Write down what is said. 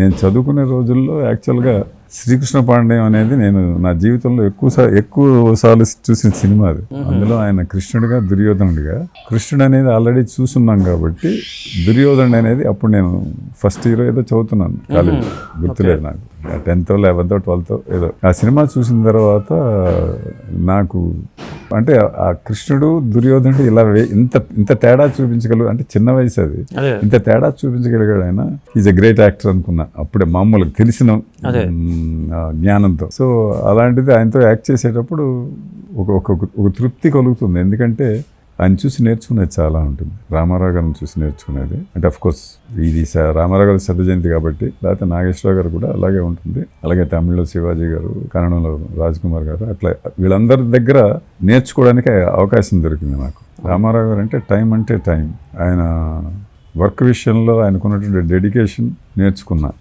నేను చదువుకునే రోజుల్లో యాక్చువల్గా శ్రీకృష్ణ పాండ్యం అనేది నేను నా జీవితంలో ఎక్కువ సార్లు చూసిన సినిమా అది. అందులో ఆయన కృష్ణుడిగా దుర్యోధనుడిగా, కృష్ణుడు అనేది ఆల్రెడీ చూస్తున్నాం కాబట్టి దుర్యోధనుడు అనేది అప్పుడు నేను ఫస్ట్ ఇయర్ ఏదో చదువుతున్నాను కాలేజ్, గుర్తులేదు నాకు, 10th 11th 12th ఏదో. ఆ సినిమా చూసిన తర్వాత నాకు అంటే ఆ కృష్ణుడు దుర్యోధనుడు ఇలా ఇంత తేడా చూపించగలరు అంటే చిన్న వయసు అది, ఇంత తేడా చూపించగలిగాడు ఆయన. ఈజ్ ఎ గ్రేట్ యాక్టర్ అనుకున్నా అప్పుడే, మామూలుగా తెలిసిన జ్ఞానంతో. సో అలాంటిది ఆయనతో యాక్ట్ చేసేటప్పుడు ఒక తృప్తి కలుగుతుంది. ఎందుకంటే ఆయన చూసి నేర్చుకునేది చాలా ఉంటుంది. రామారావు గారిని చూసి నేర్చుకునేది అంటే అఫ్ కోర్స్ ఇది రామారావు గారి శత జయంతి కాబట్టి, లేకపోతే నాగేశ్వరరావు గారు కూడా అలాగే ఉంటుంది. అలాగే తమిళ్లో శివాజీ గారు, కన్నడంలో రాజ్ కుమార్ గారు, అట్లా వీళ్ళందరి దగ్గర నేర్చుకోవడానికి అవకాశం దొరికింది నాకు. రామారావు గారు అంటే టైం, ఆయన వర్క్ విషయంలో ఆయనకున్నటువంటి డెడికేషన్ నేర్చుకున్నా.